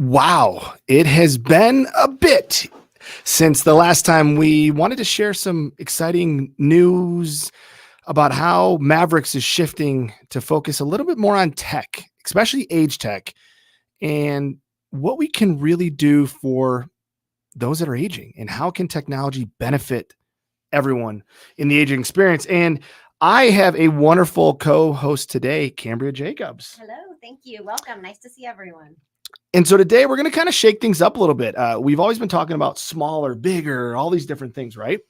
Wow, it has been a bit since the last time we wanted to share some exciting news about how Mavericks is shifting to focus a little bit more on tech, especially age tech, and what we can really do for those that are aging and how can technology benefit everyone in the aging experience. And I have a wonderful co-host today, Cambria Jacobs. Hello, thank you. Welcome. Nice to see everyone. And so today we're going to kind of shake things up a little bit. We've always been talking about smaller, bigger, all these different things, right?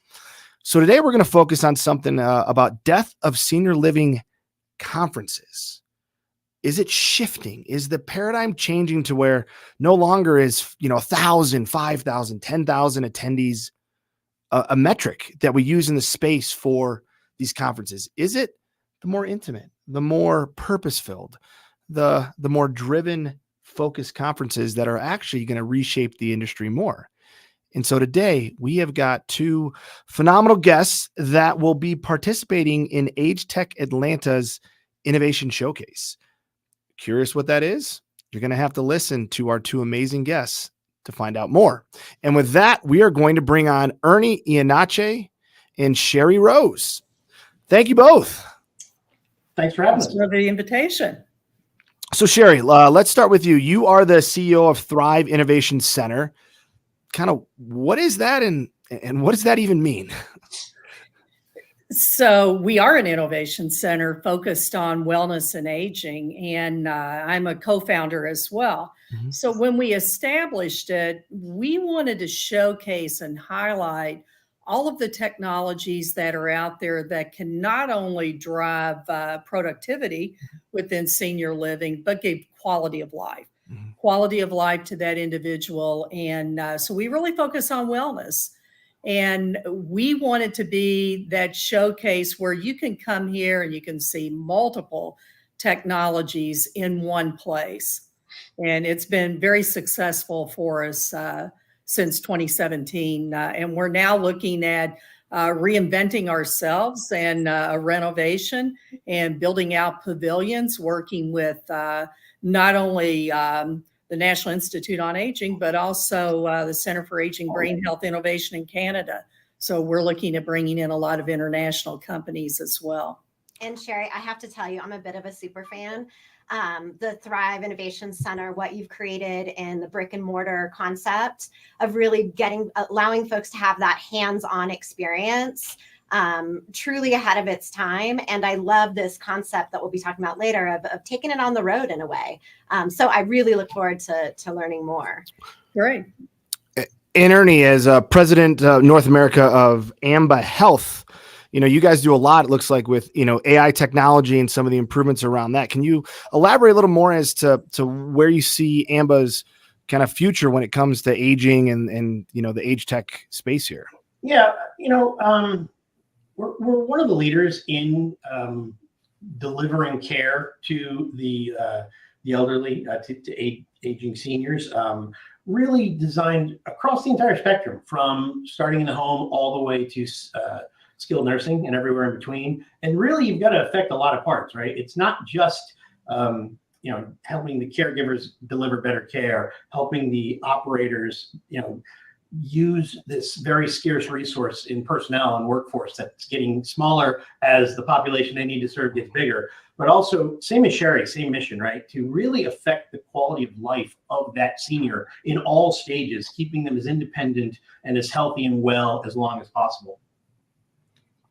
So today we're going to focus on something about death of senior living conferences. Is it shifting? Is the paradigm changing to where no longer is, 1,000, 5,000, 10,000 attendees a metric that we use in the space for these conferences? Is it the more intimate, the more purpose-filled, the more driven, focused conferences that are actually going to reshape the industry more? And so today we have got two phenomenal guests that will be participating in AgeTech Atlanta's Innovation Showcase. Curious what that is? You're going to have to listen to our two amazing guests to find out more. And with that, we are going to bring on Ernie Iannace and Sherry Rose. Thank you both. Thanks for having us. Thanks for the invitation. So Sherry, let's start with you. You are the CEO of Thrive Innovation Center. Kind of what is that and what does that even mean? So we are an innovation center focused on wellness and aging, and I'm a co-founder as well. Mm-hmm. So when we established it, we wanted to showcase and highlight all of the technologies that are out there that can not only drive productivity within senior living, but give quality of life. Quality of life to that individual. And so we really focus on wellness. And we wanted to be that showcase where you can come here and you can see multiple technologies in one place. And it's been very successful for us since 2017. And we're now looking at reinventing ourselves and a renovation and building out pavilions, working with not only the National Institute on Aging, but also the Center for Aging Brain Health Innovation in Canada. So we're looking at bringing in a lot of international companies as well. And Sherry, I have to tell you, I'm a bit of a super fan. The Thrive Innovation Center, what you've created and the brick and mortar concept of really allowing folks to have that hands-on experience, truly ahead of its time. And I love this concept that we'll be talking about later of taking it on the road in a way. So I really look forward to learning more. Great. And Ernie, as president of North America of AMBA Health, you guys do a lot, it looks like, with, AI technology and some of the improvements around that. Can you elaborate a little more as to where you see AMBA's kind of future when it comes to aging and the age tech space here? Yeah, we're one of the leaders in delivering care to the elderly, to aging seniors, really designed across the entire spectrum, from starting in the home all the way to skilled nursing and everywhere in between. And really, you've got to affect a lot of parts, right? It's not just helping the caregivers deliver better care, helping the operators, use this very scarce resource in personnel and workforce that's getting smaller as the population they need to serve gets bigger. But also, same as Sherry, same mission, right? To really affect the quality of life of that senior in all stages, keeping them as independent and as healthy and well as long as possible.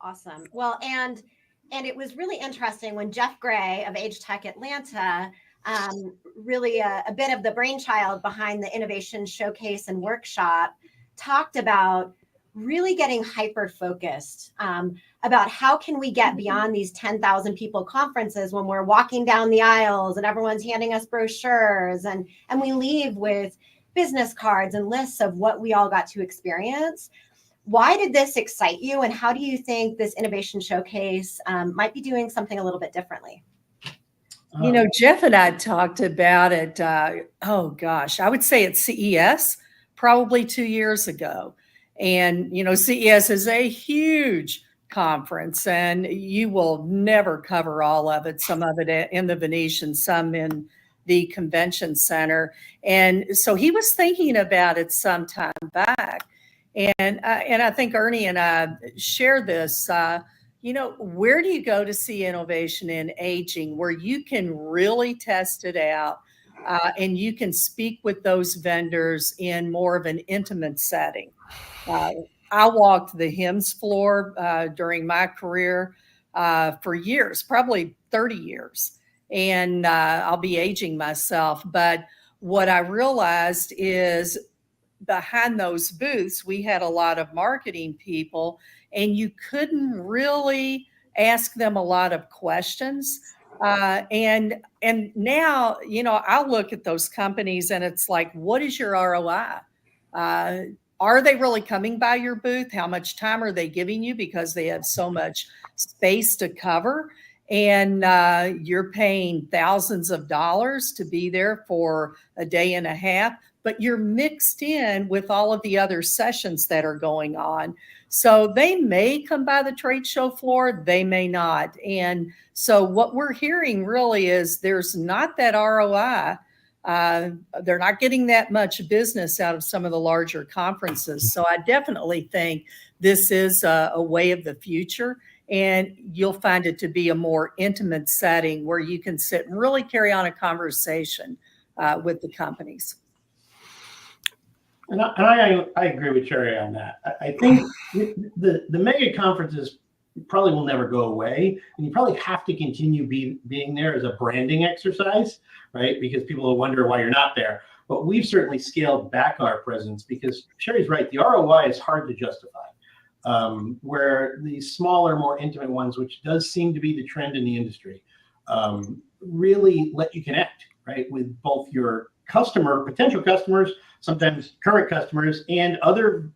Awesome. Well, and it was really interesting when Jeff Gray of AgeTech Atlanta, really a bit of the brainchild behind the Innovation Showcase and Workshop, talked about really getting hyper-focused about how can we get beyond these 10,000 people conferences when we're walking down the aisles and everyone's handing us brochures and we leave with business cards and lists of what we all got to experience. Why did this excite you, and how do you think this Innovation Showcase might be doing something a little bit differently? Jeff and I talked about it, I would say at CES probably 2 years ago. And, CES is a huge conference, and you will never cover all of it, some of it in the Venetian, some in the convention center. And so he was thinking about it some time back. And I think Ernie and I share this. Where do you go to see innovation in aging where you can really test it out and you can speak with those vendors in more of an intimate setting? I walked the HIMSS floor during my career for years, probably 30 years. And I'll be aging myself. But what I realized is behind those booths, we had a lot of marketing people, and you couldn't really ask them a lot of questions. And now, I look at those companies and it's like, what is your ROI? Are they really coming by your booth? How much time are they giving you because they have so much space to cover? And you're paying thousands of dollars to be there for a day and a half, but you're mixed in with all of the other sessions that are going on. So they may come by the trade show floor, they may not. And so what we're hearing really is there's not that ROI. They're not getting that much business out of some of the larger conferences. So I definitely think this is a way of the future. And you'll find it to be a more intimate setting where you can sit and really carry on a conversation with the companies. And I agree with Sherry on that. I think the mega conferences probably will never go away, and you probably have to continue being there as a branding exercise, right? Because people will wonder why you're not there. But we've certainly scaled back our presence because Sherry's right. The ROI is hard to justify. Where the smaller, more intimate ones, which does seem to be the trend in the industry, really let you connect, right, with both your potential customers, sometimes current customers, and other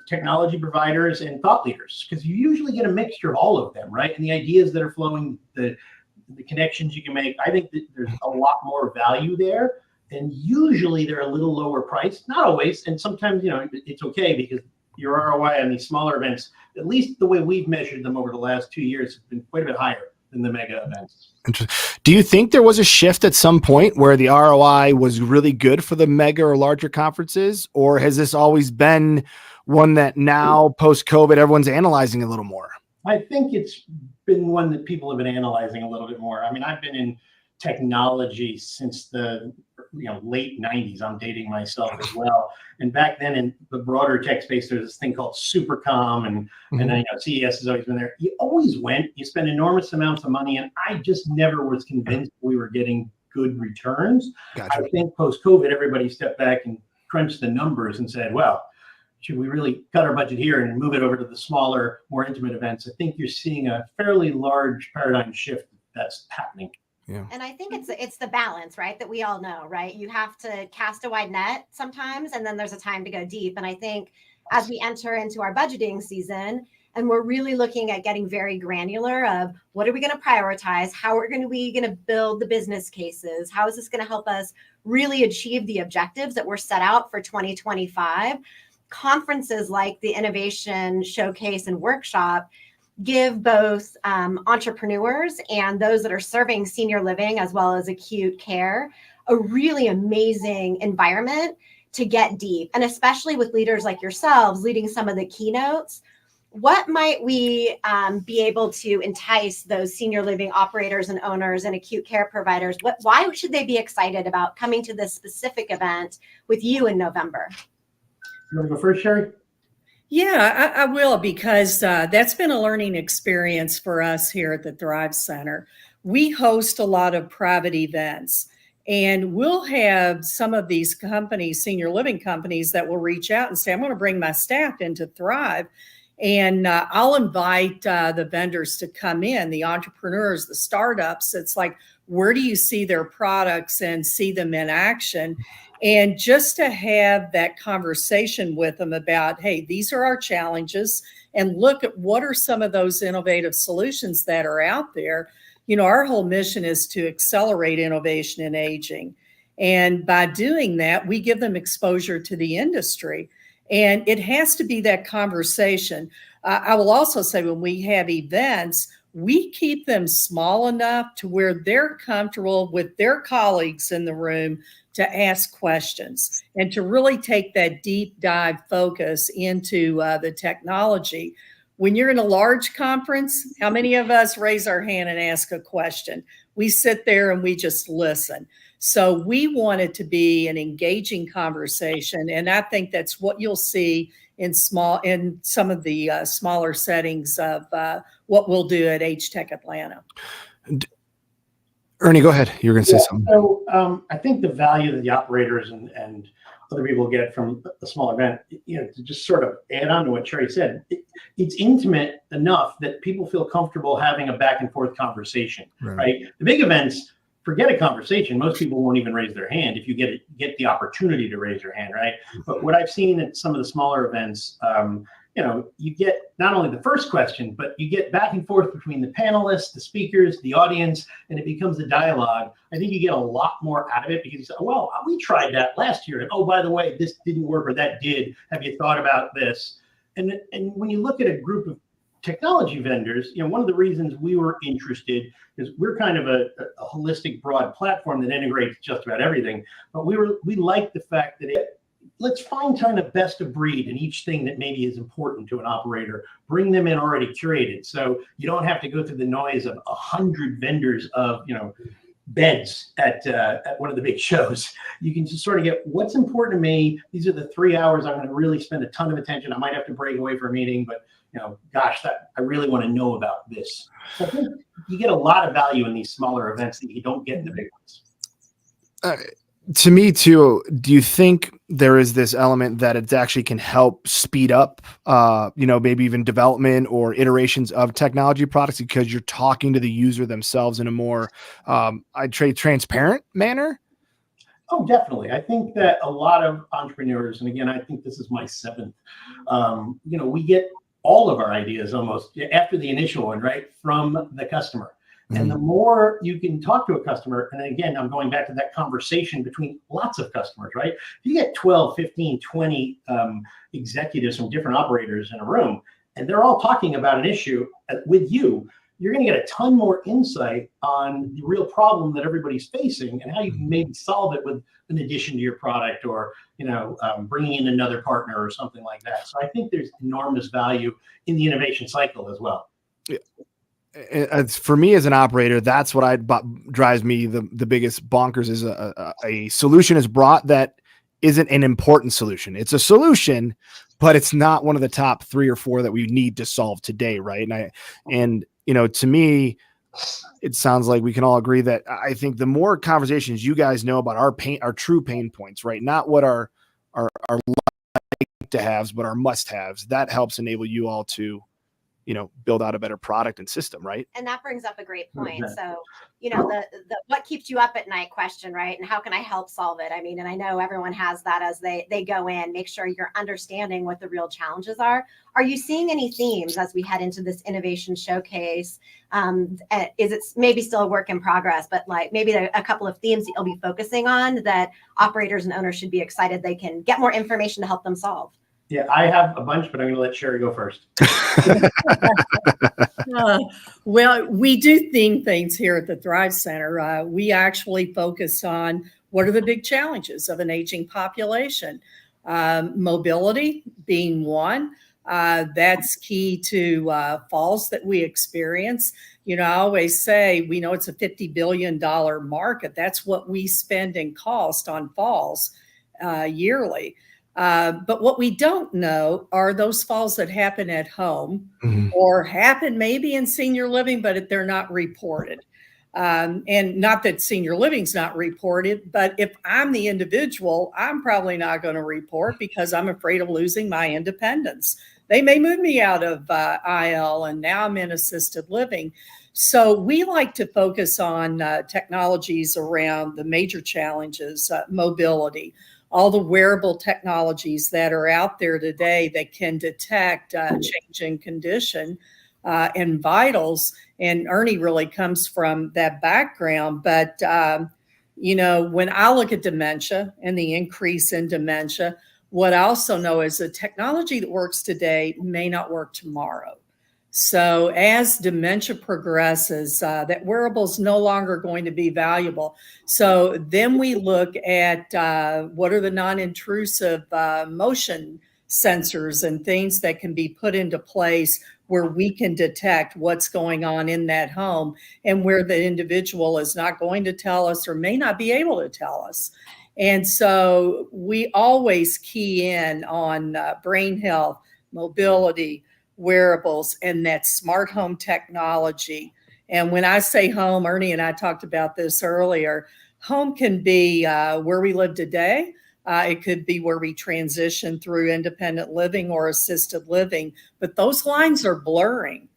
technology providers and thought leaders, because you usually get a mixture of all of them, right? And the ideas that are flowing, the connections you can make, I think that there's a lot more value there. And usually they're a little lower priced, not always. And sometimes, it's okay because your ROI on these smaller events, at least the way we've measured them over the last 2 years, has been quite a bit higher than the mega events. Do you think there was a shift at some point where the ROI was really good for the mega or larger conferences, or has this always been one that now post-COVID everyone's analyzing a little more? I think it's been one that people have been analyzing a little bit more. I mean, I've been in technology since the late 90s. I'm dating myself as well. And back then in the broader tech space, there's this thing called Supercom, and then CES has always been there. You always went, you spend enormous amounts of money, and I just never was convinced we were getting good returns. Gotcha. I think post-COVID, everybody stepped back and crunched the numbers and said, well, should we really cut our budget here and move it over to the smaller, more intimate events? I think you're seeing a fairly large paradigm shift that's happening. Yeah. And I think it's the balance, right? That we all know, right? You have to cast a wide net sometimes, and then there's a time to go deep. And I think as we enter into our budgeting season, and we're really looking at getting very granular of what are we going to prioritize? How are we going to build the business cases? How is this going to help us really achieve the objectives that were set out for 2025? Conferences like the Innovation Showcase and Workshop give both entrepreneurs and those that are serving senior living as well as acute care a really amazing environment to get deep. And especially with leaders like yourselves leading some of the keynotes, what might we be able to entice those senior living operators and owners and acute care providers? Why should they be excited about coming to this specific event with you in November? You want to go first, Sherry? Yeah, I will, because that's been a learning experience for us here at the Thrive Center. We host a lot of private events, and we'll have some of these companies, senior living companies, that will reach out and say, I'm going to bring my staff into Thrive, and I'll invite the vendors to come in, the entrepreneurs, the startups. It's like, where do you see their products and see them in action? And just to have that conversation with them about, hey, these are our challenges, and look at what are some of those innovative solutions that are out there. Our whole mission is to accelerate innovation in aging. And by doing that, we give them exposure to the industry. And it has to be that conversation. I will also say when we have events, we keep them small enough to where they're comfortable with their colleagues in the room to ask questions and to really take that deep dive focus into the technology. When you're in a large conference, how many of us raise our hand and ask a question? We sit there and we just listen. So we want it to be an engaging conversation. And I think that's what you'll see in some of the smaller settings of what we'll do at AgeTech Atlanta. Ernie, go ahead. You're going to say something. So I think the value that the operators and other people get from a small event, to just sort of add on to what Sherry said, it's intimate enough that people feel comfortable having a back and forth conversation, right? The big events, forget a conversation. Most people won't even raise their hand if you get the opportunity to raise your hand, right? But what I've seen at some of the smaller events, you get not only the first question, but you get back and forth between the panelists, the speakers, the audience, and it becomes a dialogue. I think you get a lot more out of it because you say, well, we tried that last year. And oh, by the way, this didn't work or that did. Have you thought about this? And when you look at a group of technology vendors, one of the reasons we were interested is we're kind of a holistic, broad platform that integrates just about everything. But we like the fact that let's find kind of best of breed in each thing that maybe is important to an operator. Bring them in already curated, so you don't have to go through the noise of 100 vendors of beds at one of the big shows. You can just sort of get what's important to me. These are the 3 hours I'm going to really spend a ton of attention. I might have to break away for a meeting, but gosh, I really want to know about this. So I think you get a lot of value in these smaller events that you don't get in the big ones. To me too, do you think there is this element that it actually can help speed up, maybe even development or iterations of technology products because you're talking to the user themselves in a more, I'd say, transparent manner? Oh, definitely. I think that a lot of entrepreneurs, and again, I think this is my seventh, we get all of our ideas almost after the initial one, right, from the customer. And the more you can talk to a customer, and again, I'm going back to that conversation between lots of customers, right? If you get 12, 15, 20 executives from different operators in a room, and they're all talking about an issue with you, you're going to get a ton more insight on the real problem that everybody's facing and how you can maybe solve it with an addition to your product or, bringing in another partner or something like that. So I think there's enormous value in the innovation cycle as well. Yeah. For me as an operator, that's what drives me the biggest bonkers is a solution is brought that isn't an important solution. It's a solution, but it's not one of the top 3 or 4 that we need to solve today, right? And to me, it sounds like we can all agree that I think the more conversations you guys know about our true pain points, right? Not what our like to haves, but our must haves. That helps enable you all to build out a better product and system, right? And that brings up a great point. So, the what keeps you up at night question, right? And how can I help solve it? I mean, and I know everyone has that as they go in, make sure you're understanding what the real challenges are. Are you seeing any themes as we head into this innovation showcase? Is it maybe still a work in progress, but like maybe a couple of themes that you'll be focusing on that operators and owners should be excited they can get more information to help them solve? Yeah, I have a bunch, but I'm going to let Sherry go first. Well, we do things here at the Thrive Center. We actually focus on what are the big challenges of an aging population. Mobility being one. That's key to falls that we experience. I always say, we know it's a $50 billion market. That's what we spend in cost on falls yearly. But what we don't know are those falls that happen at home or happen maybe in senior living, but they're not reported. And not that senior living's not reported, but if I'm the individual, I'm probably not going to report because I'm afraid of losing my independence. They may move me out of IL and now I'm in assisted living. So we like to focus on technologies around the major challenges, mobility, all the wearable technologies that are out there today that can detect change in condition and vitals. And Ernie really comes from that background. But, when I look at dementia and the increase in dementia, what I also know is the technology that works today may not work tomorrow. So as dementia progresses, that wearable's no longer going to be valuable. So then we look at what are the non-intrusive motion sensors and things that can be put into place where we can detect what's going on in that home and where the individual is not going to tell us or may not be able to tell us. And so we always key in on brain health, mobility, wearables, and that smart home technology. And when I say home, Ernie and I talked about this earlier, home can be where we live today. It could be where we transition through independent living or assisted living, but those lines are blurring.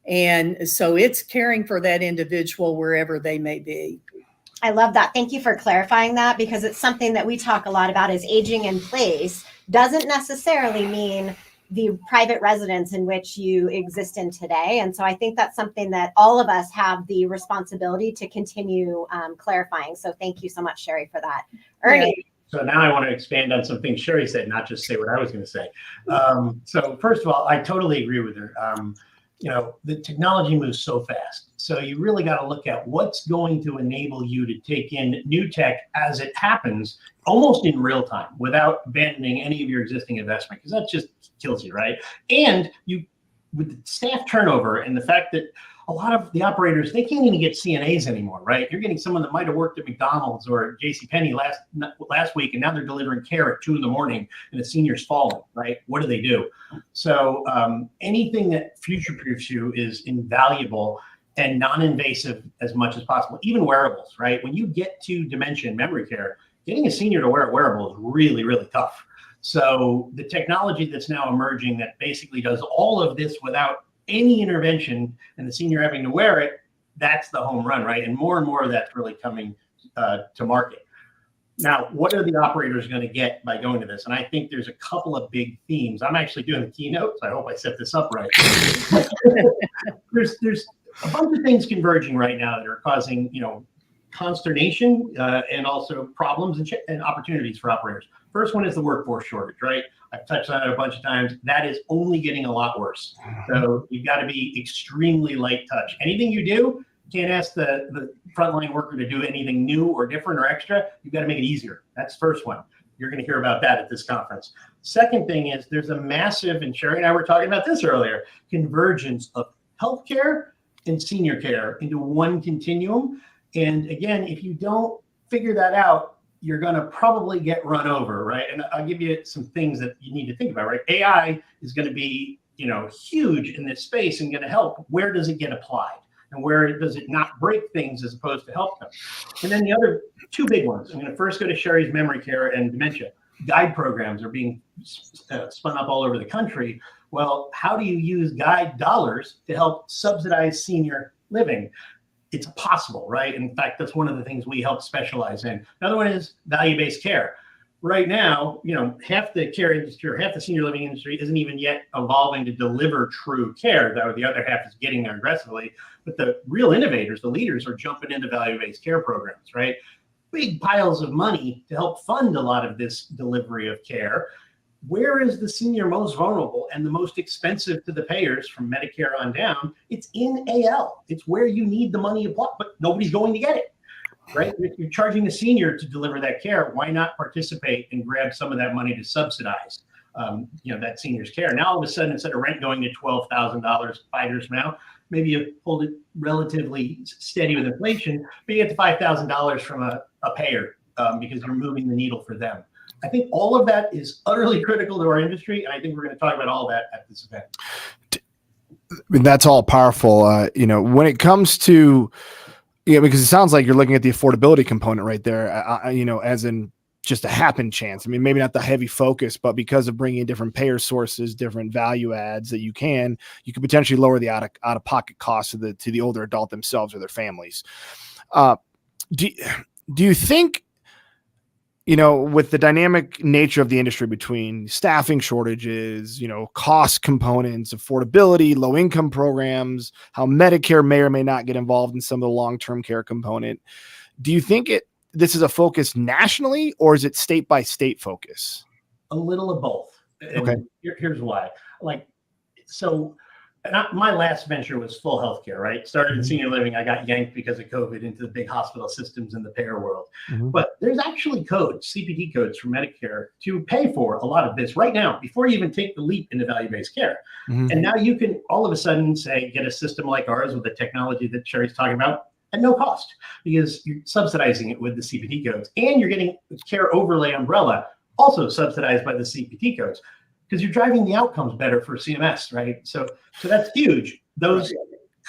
And so it's caring for that individual wherever they may be. I love that. Thank you for clarifying that, because it's something that we talk a lot about. Is aging in place doesn't necessarily mean the private residence in which you exist in today. And so I think that's something that all of us have the responsibility to continue clarifying. So thank you so much, Sherry, for that. Ernie. Yeah. So now I want to expand on something Sherry said, not just say what I was going to say. So first of all, I totally agree with her. The technology moves so fast. So you really got to look at what's going to enable you to take in new tech as it happens, almost in real time, without abandoning any of your existing investment, because that just kills you, right? And you, with the staff turnover and the fact that a lot of the operators, they can't even get CNAs anymore, right? You're getting someone that might have worked at McDonald's or JCPenney last week, and now they're delivering care at 2 a.m. and the senior's falling, right? What do? So anything that future-proofs you is invaluable and non-invasive as much as possible, even wearables, right? When you get to dementia and memory care, getting a senior to wear a wearable is really, really tough. So the technology that's now emerging that basically does all of this without any intervention and the senior having to wear it, that's the home run, right? And more of that's really coming to market. Now, what are the operators going to get by going to this? And I think there's a couple of big themes. I'm actually doing the keynote, so I hope I set this up right. There's a bunch of things converging right now that are causing, consternation and also problems and opportunities for operators. First one is the workforce shortage, right? I've touched on it a bunch of times. That is only getting a lot worse. So you've got to be extremely light touch. Anything you do, you can't ask the frontline worker to do anything new or different or extra. You've got to make it easier. That's the first one. You're going to hear about that at this conference. Second thing is there's a massive, and Sherry and I were talking about this earlier, convergence of healthcare and senior care into one continuum. And again, if you don't figure that out, you're going to probably get run over, right? And I'll give you some things that you need to think about, right? AI is going to be, huge in this space and going to help. Where does it get applied? And where does it not break things as opposed to help them? And then the other two big ones. I'm going to first go to Sherry's memory care and dementia. Guide programs are being spun up all over the country. Well, how do you use guide dollars to help subsidize senior living? It's possible, right? In fact, that's one of the things we help specialize in. Another one is value-based care. Right now, half the care industry or half the senior living industry isn't even yet evolving to deliver true care, though the other half is getting there aggressively. But the real innovators, the leaders, are jumping into value-based care programs, right? Big piles of money to help fund a lot of this delivery of care. Where is the senior most vulnerable and the most expensive to the payers from Medicare on down? It's in AL. It's where you need the money applied, but nobody's going to get it, right? If you're charging the senior to deliver that care, why not participate and grab some of that money to subsidize, that senior's care? Now, all of a sudden, instead of rent going to $12,000 5 years from now, maybe you hold it relatively steady with inflation, but you get to $5,000 from a payer because you're moving the needle for them. I think all of that is utterly critical to our industry, and I think we're going to talk about all that at this event. That's all powerful. When it comes to, because it sounds like you're looking at the affordability component right there, as in just a happen chance. I mean, maybe not the heavy focus, but because of bringing in different payer sources, different value adds that you can potentially lower the out of pocket costs to the older adult themselves or their families. Do you think, with the dynamic nature of the industry between staffing shortages, cost components, affordability, low income programs, how Medicare may or may not get involved in some of the long-term care component, do you think this is a focus nationally, or is it state by state focus? A little of both. And okay. Here's why. So my last venture was full healthcare, right? Started in senior living. I got yanked because of COVID into the big hospital systems in the payer world. But there's actually codes, CPT codes for Medicare to pay for a lot of this right now before you even take the leap into value-based care. And now you can all of a sudden say, get a system like ours with the technology that Sherry's talking about at no cost, because you're subsidizing it with the CPT codes, and you're getting the care overlay umbrella also subsidized by the CPT codes, because you're driving the outcomes better for CMS, right? So that's huge. Those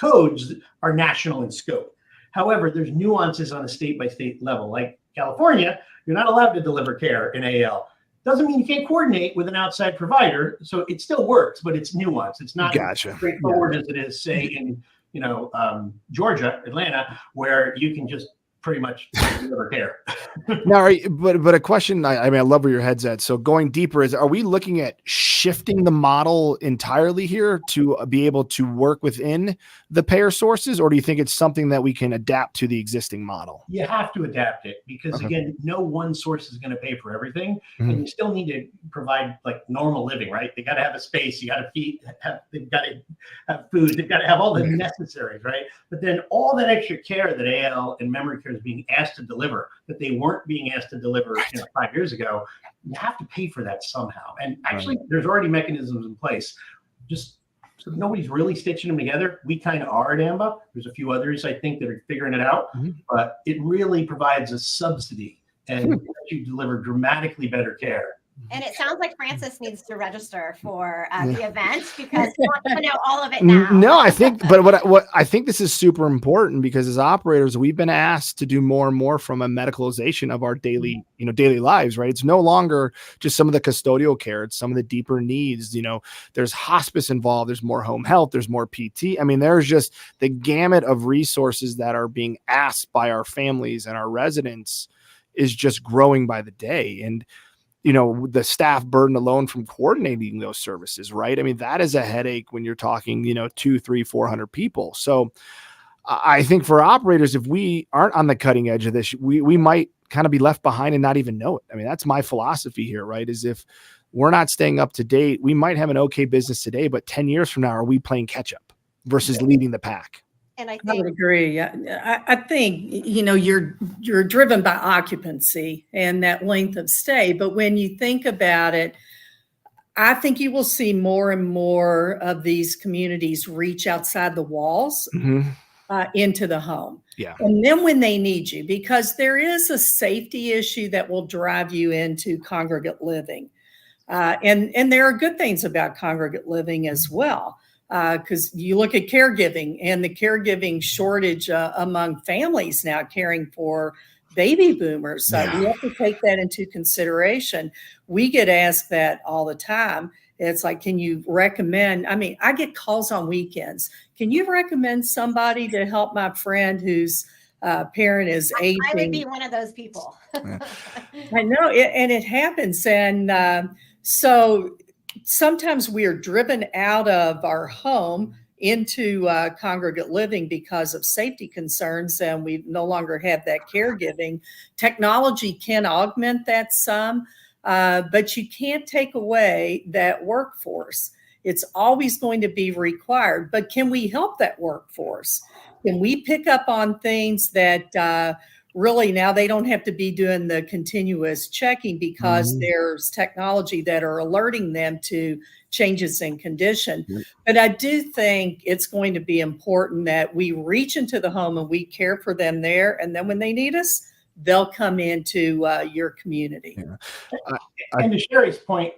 codes are national in scope. However, there's nuances on a state-by-state level. Like California, you're not allowed to deliver care in AL. Doesn't mean you can't coordinate with an outside provider. So it still works, but it's nuanced. It's not straightforward as it is, say, in Georgia, Atlanta, where you can just pretty much deliver care. Now, but a question, I mean, I love where your head's at. So going deeper, are we looking at shifting the model entirely here to be able to work within the payer sources, or do you think it's something that we can adapt to the existing model? You have to adapt it because, again, no one source is going to pay for everything. And you still need to provide like normal living, right? They got to have a space. You got to feed, they've got to have food. They've got to have all the necessaries, right? But then all that extra care that AL and memory care is being asked to deliver, that they weren't being asked to deliver 5 years ago, you have to pay for that somehow. And actually, there's already mechanisms in place. Just so nobody's really stitching them together. We kind of are at AMBA. There's a few others, I think, that are figuring it out. But it really provides a subsidy and you deliver dramatically better care. And it sounds like Francis needs to register for the event because he wants to know all of it now. No, I think, but what I think this is super important because as operators, we've been asked to do more and more from a medicalization of our daily lives, right? It's no longer just some of the custodial care. It's some of the deeper needs. There's hospice involved. There's more home health. There's more PT. I mean, there's just the gamut of resources that are being asked by our families and our residents is just growing by the day. And the staff burden alone from coordinating those services, right? I mean, that is a headache when you're talking, 200, 300, 400 people. So I think for operators, if we aren't on the cutting edge of this, we might kind of be left behind and not even know it. I mean, that's my philosophy here, right? Is if we're not staying up to date, we might have an okay business today, but 10 years from now, are we playing catch up versus leading the pack? And I would agree. I think, you're driven by occupancy and that length of stay. But when you think about it, I think you will see more and more of these communities reach outside the walls into the home. Yeah. And then when they need you, because there is a safety issue that will drive you into congregate living. And there are good things about congregate living as well. Because you look at caregiving and the caregiving shortage among families now caring for baby boomers. We have to take that into consideration. We get asked that all the time. It's like, can you recommend? I mean, I get calls on weekends. Can you recommend somebody to help my friend whose parent is aging? I would be one of those people. I know, and it happens. And so sometimes we are driven out of our home into congregate living because of safety concerns, and we no longer have that caregiving. Technology can augment that some, but you can't take away that workforce. It's always going to be required, but can we help that workforce? Can we pick up on things that really now they don't have to be doing the continuous checking because there's technology that are alerting them to changes in condition. But I do think it's going to be important that we reach into the home and we care for them there. And then when they need us, they'll come into your community. And to Sherry's point,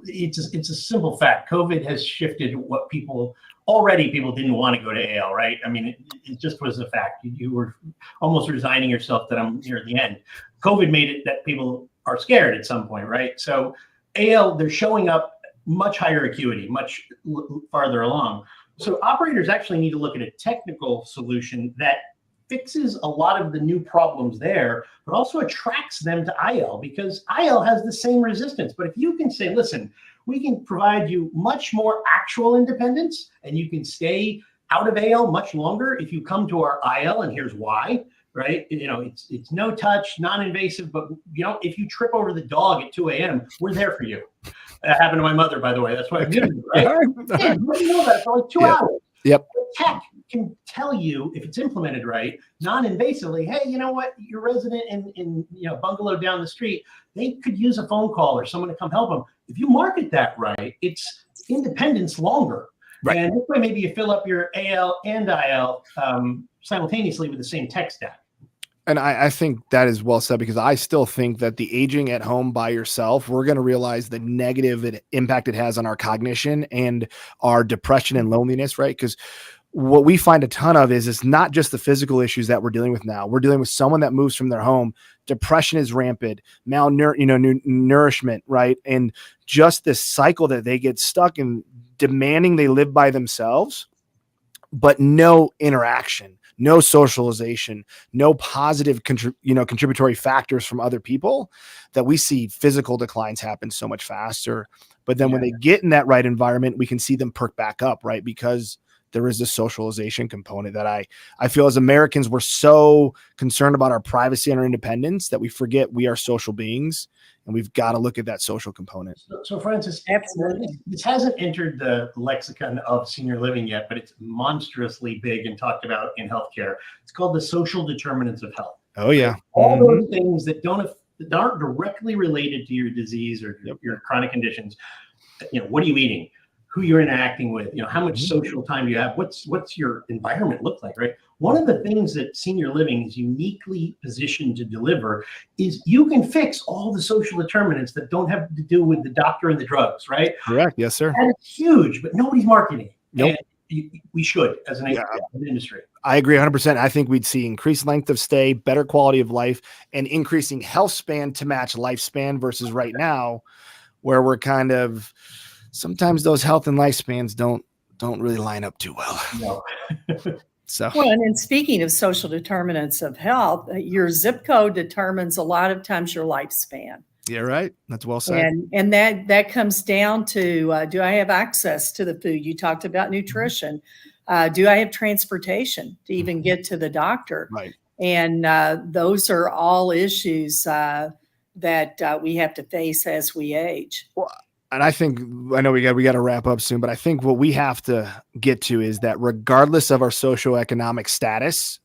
it's a simple fact. COVID has shifted what people didn't want to go to AL, right? I mean, it just was a fact. You were almost resigning yourself that I'm near the end. COVID made it that people are scared at some point, right? So AL, they're showing up much higher acuity, much farther along. So operators actually need to look at a technical solution that fixes a lot of the new problems there, but also attracts them to IL because IL has the same resistance. But if you can say, listen, we can provide you much more actual independence and you can stay out of AL much longer if you come to our IL, and here's why, right? It's no touch, non-invasive, but if you trip over the dog at 2 a.m., we're there for you. That happened to my mother, by the way. That's why I'm getting it, right? All right. Yeah, you know that for like 2 Yep. hours. Yep. Tech can tell you if it's implemented right, non-invasively. Hey, you know what? Your resident in bungalow down the street, they could use a phone call or someone to come help them. If you market that right, it's independence longer. Right. And this way, maybe you fill up your AL and IL simultaneously with the same tech stack. And I think that is well said, because I still think that the aging at home by yourself, we're going to realize the negative impact it has on our cognition and our depression and loneliness, right? Because what we find a ton of is it's not just the physical issues that we're dealing with now. We're dealing with someone that moves from their home. Depression is rampant, nourishment, right? And just this cycle that they get stuck in, demanding they live by themselves, but no interaction, no socialization, no positive contributory factors from other people, that we see physical declines happen so much faster. But then when they get in that right environment, we can see them perk back up, right? Because there is this socialization component that I feel as Americans, we're so concerned about our privacy and our independence that we forget we are social beings, and we've got to look at that social component. So Francis, Absolutely. this hasn't entered the lexicon of senior living yet, but it's monstrously big and talked about in healthcare. It's called the social determinants of health. Oh yeah. All those things that aren't directly related to your disease or your chronic conditions. What are you eating? Who you're interacting with, how much social time you have, what's your environment look like, right? One of the things that senior living is uniquely positioned to deliver is you can fix all the social determinants that don't have to do with the doctor and the drugs, right? Correct. Yes, sir. And it's huge, but nobody's marketing it. Nope. And we should, as an industry. I agree 100%. I think we'd see increased length of stay, better quality of life, and increasing health span to match lifespan versus right now, where we're kind of, sometimes those health and lifespans don't really line up too well. No. So, Well, and speaking of social determinants of health, your zip code determines a lot of times your lifespan. yeah, right. That's well said. And that comes down to, do I have access to the food? You talked about nutrition. Do I have transportation to even get to the doctor? Right. And those are all issues that we have to face as we age. Well, and I know we got to wrap up soon, but I think what we have to get to is that regardless of our socioeconomic status,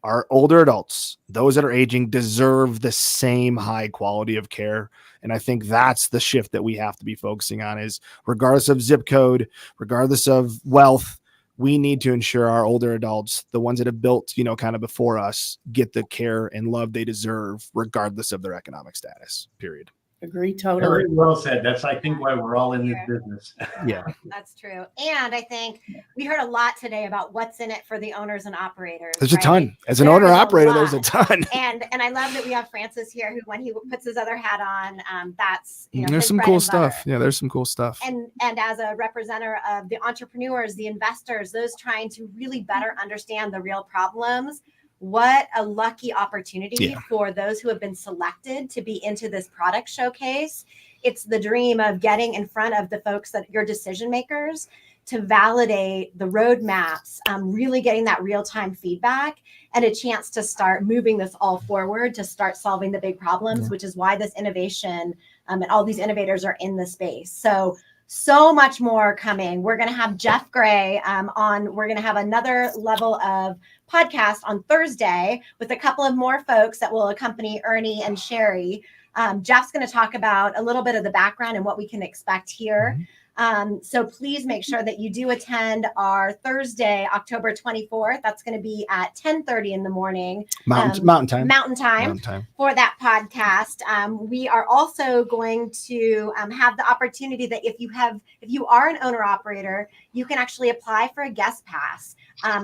our older adults, those that are aging, deserve the same high quality of care. And I think that's the shift that we have to be focusing on, is regardless of zip code, regardless of wealth, we need to ensure our older adults, the ones that have built, kind of before us, get the care and love they deserve, regardless of their economic status, period. Agree totally. Very well said. That's, I think, why we're all in this business. Yeah. That's true. And I think we heard a lot today about what's in it for the owners and operators. There's a right? ton. As an There owner is a operator, there's a lot. ton. And I love that we have Francis here, who, when he puts his other hat on, that's There's his some bread cool and butter. stuff. Yeah, there's some cool stuff. And as a representative of the entrepreneurs, the investors, those trying to really better understand the real problems, what a lucky opportunity for those who have been selected to be into this product showcase. It's the dream of getting in front of the folks that your decision makers to validate the roadmaps, really getting that real-time feedback and a chance to start moving this all forward, to start solving the big problems, which is why this innovation and all these innovators are in the space. So much more coming. We're going to have Jeff Gray on. We're going to have another level of podcast on Thursday with a couple of more folks that will accompany Ernie and Sherry. Jeff's going to talk about a little bit of the background and what we can expect here. So please make sure that you do attend our Thursday, October 24th. That's going to be at 10:30 in the morning. Mountain time. For that podcast. We are also going to have the opportunity that if you are an owner operator, you can actually apply for a guest pass.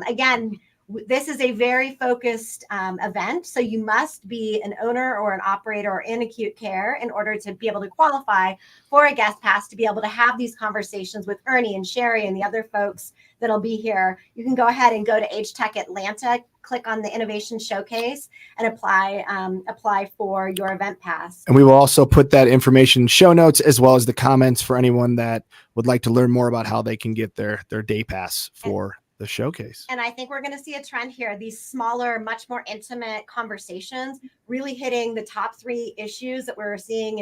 Again, this is a very focused event, so you must be an owner or an operator or in acute care in order to be able to qualify for a guest pass, to be able to have these conversations with Ernie and Sherry and the other folks that'll be here. You can go ahead and go to AgeTech Atlanta, click on the Innovation Showcase, and apply for your event pass. And we will also put that information in show notes, as well as the comments for anyone that would like to learn more about how they can get their day pass for the showcase. And I think we're going to see a trend here. These smaller, much more intimate conversations really hitting the top 3 issues that we're seeing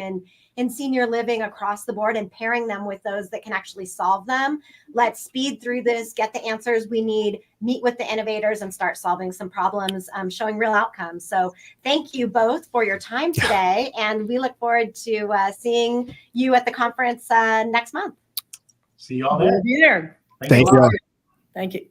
in senior living across the board and pairing them with those that can actually solve them. Let's speed through this, get the answers we need, meet with the innovators, and start solving some problems, showing real outcomes. So thank you both for your time today. And we look forward to seeing you at the conference next month. See you all there. We'll be there. Thank you. Thank you.